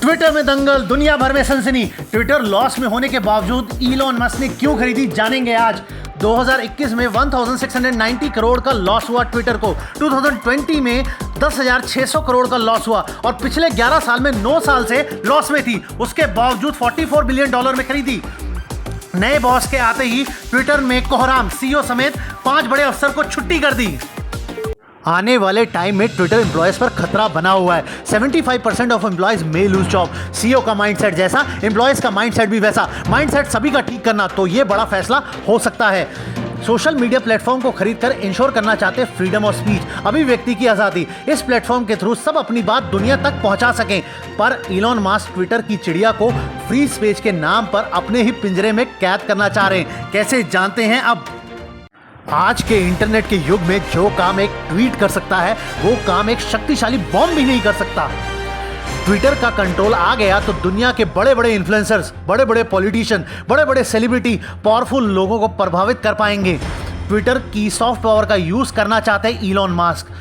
Twitter में दंगल, दुनिया भर में सनसनी। ट्विटर लॉस में होने के बावजूद इलॉन मस्क ने क्यों खरीदी, जानेंगे आज। 2021 में 1690 करोड़ का लॉस हुआ ट्विटर को, 2020 में 10,600 करोड़ का लॉस हुआ और पिछले 11 साल में 9 साल से लॉस में थी। उसके बावजूद $44 बिलियन में खरीदी। नए बॉस के आते ही ट्विटर में कोहराम, सीईओ समेत 5 बड़े अफसर को छुट्टी कर दी। आने वाले टाइम में ट्विटर एम्प्लॉयज पर खतरा बना हुआ है। 75% of employees may lose job. CEO का माइंडसेट जैसा, एम्प्लॉयज का माइंडसेट भी वैसा। माइंडसेट सभी का ठीक करना, तो ये बड़ा फैसला हो सकता है। सोशल मीडिया प्लेटफॉर्म को खरीदकर इंश्योर करना चाहते हैं फ्रीडम ऑफ स्पीच, अभिव्यक्ति की आज़ादी। इस प्लेटफॉर्म के थ्रू सब अपनी बात दुनिया तक पहुंचा सकें। पर इलॉन मस्क ट्विटर की चिड़िया को फ्री स्पीच के नाम पर अपने ही पिंजरे में कैद करना चाह रहे हैं। कैसे, जानते हैं अब। आज के इंटरनेट के युग में जो काम एक ट्वीट कर सकता है, वो काम एक शक्तिशाली बॉम्ब भी नहीं कर सकता। ट्विटर का कंट्रोल आ गया तो दुनिया के बड़े बड़े इन्फ्लुएंसर्स, बड़े बड़े पॉलिटिशियन, बड़े बड़े सेलिब्रिटी, पावरफुल लोगों को प्रभावित कर पाएंगे। ट्विटर की सॉफ्ट पावर का यूज करना चाहते हैं इलॉन मस्क।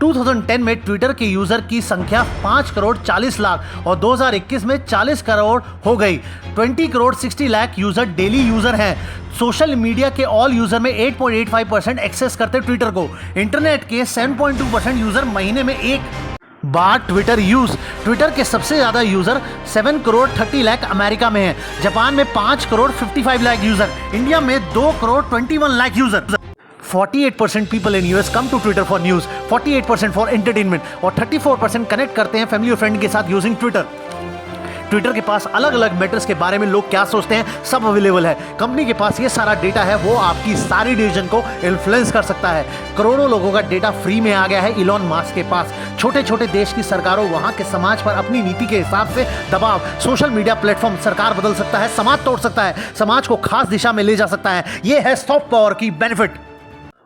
2010 में ट्विटर के यूजर की संख्या 5 करोड़ 40 लाख और 2021 में 40 करोड़ हो गई। 20 crore 60 lakh user daily user हैं। सोशल मीडिया के ऑल यूजर में 8.85% एक्सेस करते ट्विटर को। इंटरनेट के 7.2% यूजर महीने में एक बार ट्विटर यूज। ट्विटर के सबसे ज्यादा यूजर 7 करोड़ 30 लाख अमेरिका में हैं। जापान में 5 करोड़ 55 लाख यूजर। इंडिया में 2 crore 21 lakh user. 48% people in US come to Twitter for news, 48% for entertainment और 34% कनेक्ट करते हैं फैमिली और फ्रेंड के साथ यूजिंग ट्विटर। ट्विटर के पास अलग अलग मैटर्स के बारे में लोग क्या सोचते हैं, सब अवेलेबल है। कंपनी के पास ये सारा डेटा है, वो आपकी सारी डिसीजन को इन्फ्लुएंस कर सकता है। करोड़ों लोगों का डेटा फ्री में आ गया है इलॉन मस्क के पास। छोटे छोटे देश की सरकारों, वहां के समाज पर अपनी नीति के हिसाब से दबाव। सोशल मीडिया प्लेटफॉर्म सरकार बदल सकता है, समाज तोड़ सकता है, समाज को खास दिशा में ले जा सकता है। ये है सॉफ्ट पावर की बेनिफिट।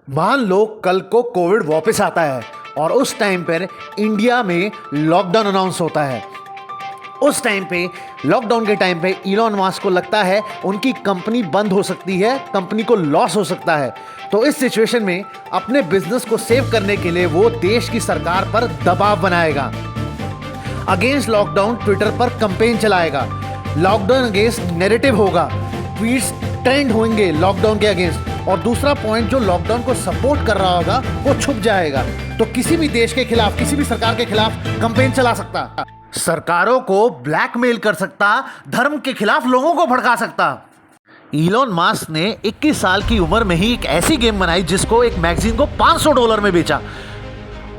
मान लो कल को कोविड वापस आता है और उस टाइम पर इंडिया में लॉकडाउन अनाउंस होता है। उस टाइम पे, लॉकडाउन के टाइम पे इलॉन मस्क को लगता है उनकी कंपनी बंद हो सकती है, कंपनी को लॉस हो सकता है। तो इस सिचुएशन में अपने बिजनेस को सेव करने के लिए वो देश की सरकार पर दबाव बनाएगा। अगेंस्ट लॉकडाउन ट्विटर पर कैंपेन चलाएगा। लॉकडाउन अगेंस्ट नैरेटिव होगा, ट्वीट्स ट्रेंड होंगे लॉकडाउन के अगेंस्ट। और दूसरा पॉइंट, जो लॉकडाउन को सपोर्ट कर रहा होगा वो छुप जाएगा। तो किसी भी देश के खिलाफ, किसी भी सरकार के खिलाफ कैंपेन चला सकता, सरकारों को ब्लैकमेल कर सकता, धर्म के खिलाफ लोगों को भड़का सकता। इलॉन मस्क ने 21 साल की उम्र में ही एक ऐसी गेम बनाई जिसको एक मैगजीन को $500 में बेचा।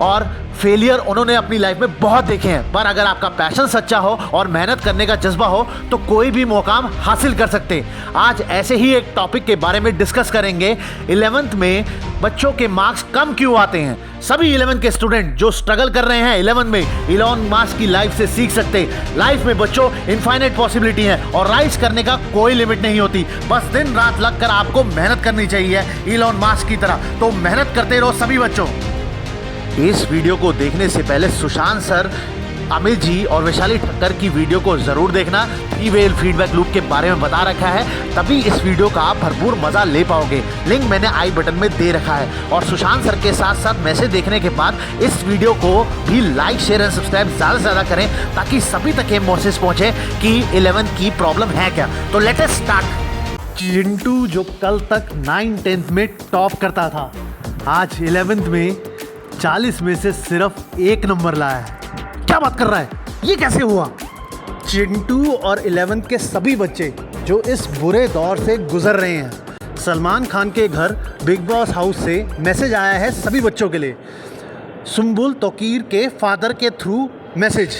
और फेलियर उन्होंने अपनी लाइफ में बहुत देखे हैं, पर अगर आपका पैशन सच्चा हो और मेहनत करने का जज्बा हो तो कोई भी मुकाम हासिल कर सकते। आज ऐसे ही एक टॉपिक के बारे में डिस्कस करेंगे। 11th में बच्चों के मार्क्स कम क्यों आते हैं। सभी 11th के स्टूडेंट जो स्ट्रगल कर रहे हैं 11th में, इलॉन मस्क की लाइफ से सीख सकते। लाइफ में बच्चों इनफाइनाइट पॉसिबिलिटी है और राइज करने का कोई लिमिट नहीं होती। बस दिन रात लगकर आपको मेहनत करनी चाहिए इलॉन मस्क की तरह। तो मेहनत करते रहो सभी बच्चों। इस वीडियो को देखने से पहले सुशांत सर, अमित जी और वैशाली ठक्कर की वीडियो को जरूर देखना। 3 वे फीडबैक लूप के बारे में बता रखा है, तभी इस वीडियो का आप भरपूर मजा ले पाओगे। लिंक मैंने आई बटन में दे रखा है। और सुशांत सर के साथ साथ मैसेज देखने के बाद इस वीडियो को भी लाइक, शेयर एंड सब्सक्राइब ज़्यादा से ज़्यादा करें, ताकि सभी तक ये मैसेज पहुँचे कि 11th की प्रॉब्लम है क्या। तो लेट अस स्टार्ट। चिंटू जो कल तक 9-10th में टॉप करता था, आज 11th में 40 में से सिर्फ 1 नंबर लाया है। क्या बात कर रहा है, ये कैसे हुआ। चिंटू और 11th के सभी बच्चे जो इस बुरे दौर से गुजर रहे हैं। सलमान खान के घर बिग बॉस हाउस से मैसेज आया है सभी बच्चों के लिए। सुम्बुल तोकीर के फादर के थ्रू मैसेज,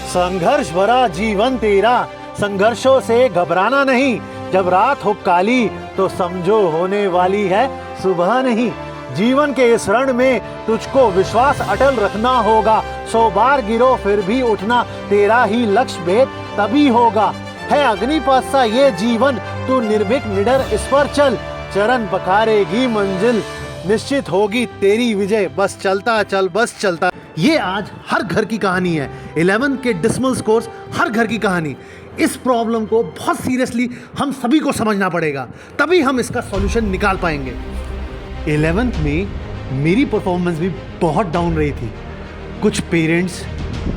संघर्ष भरा जीवन तेरा, संघर्षों से घबराना नहीं, जब रात हो काली तो समझो होने वाली है सुबह नहीं। जीवन के इस रण में तुझको विश्वास अटल रखना होगा, 100 बार गिरो फिर भी उठना, तेरा ही लक्ष्य भेद तभी होगा। है अग्निपथ सा ये जीवन, तू निर्भीक निडर इस पर चल, चरण पखारेगी मंजिल, निश्चित होगी तेरी विजय, बस चलता चल बस चलता। ये आज हर घर की कहानी है। 11th के डिसमल स्कोर्स हर घर की कहानी। इस प्रॉब्लम को बहुत सीरियसली हम सभी को समझना पड़ेगा, तभी हम इसका सॉल्यूशन निकाल पाएंगे। 11th में मेरी परफॉर्मेंस भी बहुत डाउन रही थी। कुछ पेरेंट्स,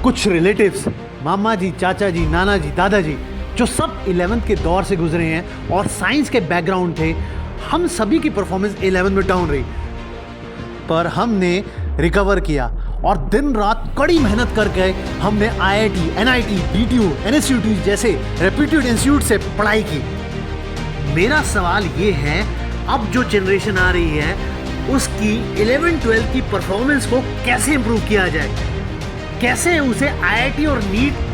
कुछ रिलेटिव्स मामा जी, चाचा जी, नाना जी, दादाजी, जो सब 11th के दौर से गुजरे हैं और साइंस के बैकग्राउंड थे, हम सभी की परफॉर्मेंस 11 में डाउन रही, पर हमने रिकवर किया और दिन रात कड़ी मेहनत करके हमने IIT, NIT, DTU, NSUT जैसे रेप्यूटेड इंस्टीट्यूट से पढ़ाई की। मेरा सवाल ये है, अब जो जनरेशन आ रही है उसकी 11-12 की परफॉर्मेंस को कैसे इंप्रूव किया जाए, कैसे उसे IIT और नीट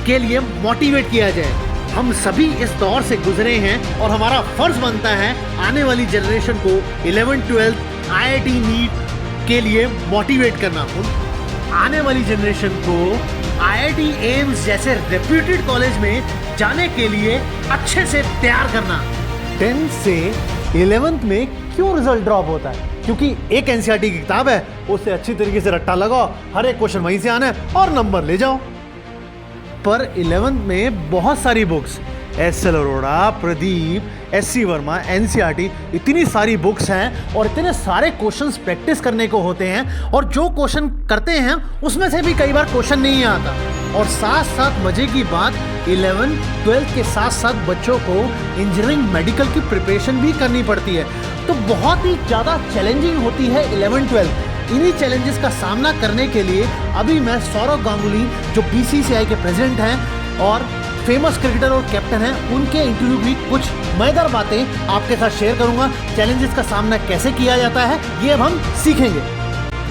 के लिए मोटिवेट किया जाए। हम सभी इस दौर से गुजरे हैं और हमारा फर्ज बनता है आने वाली जनरेशन को 11-12 IIT नीट के लिए मोटिवेट करना। आने वाली जनरेशन को IIT एम्स जैसे रेप्यूटेड कॉलेज में जाने के लिए अच्छे से तैयार करना। 10th से 11th में क्यों रिजल्ट ड्रॉप होता है? क्योंकि एक NCERT की किताब है, उससे अच्छी तरीके से रट्टा लगाओ, हर एक क्वेश्चन वहीं से आना है और नंबर ले जाओ। पर 11th में बहुत सारी books, SL Arora, Pradeep, SC Verma, NCERT, इतनी सारी बुक्स हैं और इतने सारे क्वेश्चंस प्रैक्टिस करने को होते हैं, और जो क्वेश्चन करते हैं उसमें से भी कई बार क्वेश्चन नहीं आता। और साथ साथ मजे की बात, 11-12 के साथ साथ बच्चों को इंजीनियरिंग, मेडिकल की प्रिपरेशन भी करनी पड़ती है, तो बहुत ही ज़्यादा चैलेंजिंग होती है 11-12। इन्हीं चैलेंजेस का सामना करने के लिए अभी मैं सौरव गांगुली, जो BCCI के प्रेसिडेंट हैं और फेमस क्रिकेटर और कैप्टन हैं, उनके इंटरव्यू की कुछ मजेदार बातें आपके साथ शेयर करूंगा। चैलेंजेस का सामना कैसे किया जाता है ये अब हम सीखेंगे।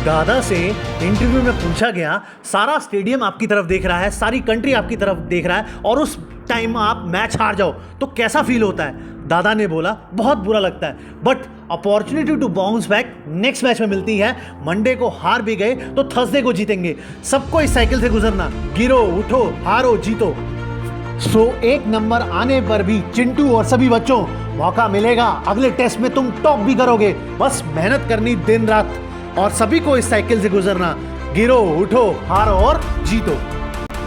दादा से इंटरव्यू में पूछा गया, सारा स्टेडियम आपकी तरफ देख रहा है, सारी कंट्री आपकी तरफ देख रहा है और उस टाइम आप मैच हार जाओ तो कैसा फील होता है? दादा ने बोला, बहुत बुरा लगता है, but opportunity to bounce back next match में मिलती है। मंडे को हार भी गए तो थर्सडे को जीतेंगे। सबको इस साइकिल से गुजरना, गिरो, उठो, हारो, जीतो। सो एक नंबर आने पर भी चिंटू और सभी बच्चों, मौका मिलेगा, अगले टेस्ट में तुम टॉप भी करोगे। बस मेहनत करनी दिन रात और सभी को इस साइकिल से गुजरना, गिरो, उठो, हारो और जीतो।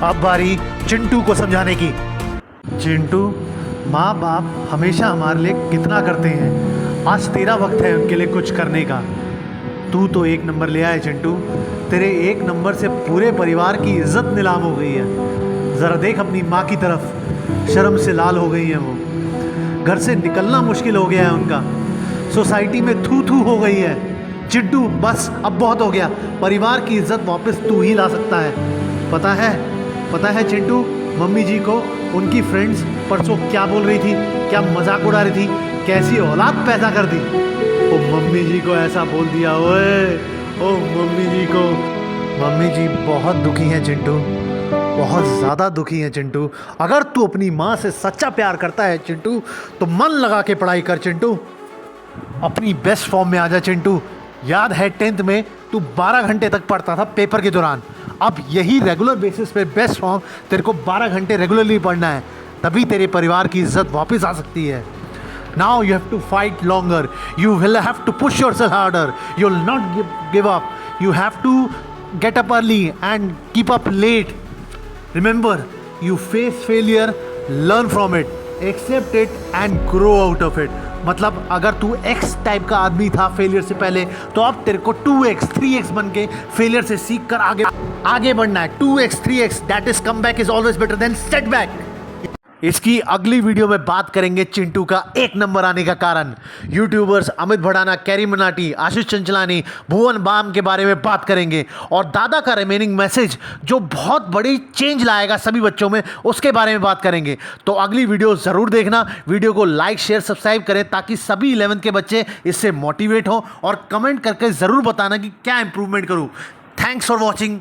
अब बारी चिंटू को समझाने की। चिंटू, माँ बाप हमेशा हमारे लिए कितना करते हैं, आज तेरा वक्त है उनके लिए कुछ करने का। तू तो एक नंबर ले आए चिंटू, तेरे एक नंबर से पूरे परिवार की इज्जत नीलाम हो गई है। ज़रा देख अपनी माँ की तरफ, शर्म से लाल हो गई हैं वो, घर से निकलना मुश्किल हो गया है उनका, सोसाइटी में थू थू हो गई है। चिंटू बस अब बहुत हो गया, परिवार की इज्जत वापस तू ही ला सकता है। पता है चिंटू, मम्मी जी को उनकी फ्रेंड्स परसों क्या बोल रही थी, क्या मजाक उड़ा रही थी, कैसी औलाद पैदा कर दी। ओ मम्मी जी को ऐसा बोल दिया, ओए ओ मम्मी जी को। मम्मी जी बहुत दुखी हैं चिंटू, बहुत ज़्यादा दुखी हैं चिंटू। अगर तू अपनी माँ से सच्चा प्यार करता है चिंटू तो मन लगा के पढ़ाई कर चिंटू, अपनी बेस्ट फॉर्म में आ जा चिंटू। याद है 10th में तू 12 घंटे तक पढ़ता था पेपर के दौरान, अब यही रेगुलर बेसिस पे बेस्ट फॉर्म तेरे को 12 घंटे रेगुलरली पढ़ना है, तभी तेरे परिवार की इज्जत वापस आ सकती है। Now you have to fight longer. You will have to push yourself harder. You will not give up. You have to get up early and keep up late. Remember, you face failure, learn from it, accept it and grow out of it. मतलब अगर तू X type का आदमी था failure से पहले, तो अब तेरे को 2X, 3X बन के फेलियर से सीख कर आगे बढ़ना है। 2X, 3X, that is comeback is always better than setback. इसकी अगली वीडियो में बात करेंगे चिंटू का एक नंबर आने का कारण। यूट्यूबर्स अमित भड़ाना, कैरी मनाटी, आशीष चंचलानी, भुवन बाम के बारे में बात करेंगे और दादा का रिमेनिंग मैसेज जो बहुत बड़ी चेंज लाएगा सभी बच्चों में, उसके बारे में बात करेंगे। तो अगली वीडियो ज़रूर देखना। वीडियो को लाइक, शेयर, सब्सक्राइब करें ताकि सभी 11th के बच्चे इससे मोटिवेट हों और कमेंट करके ज़रूर बताना कि क्या इंप्रूवमेंट करूँ। Thanks for watching.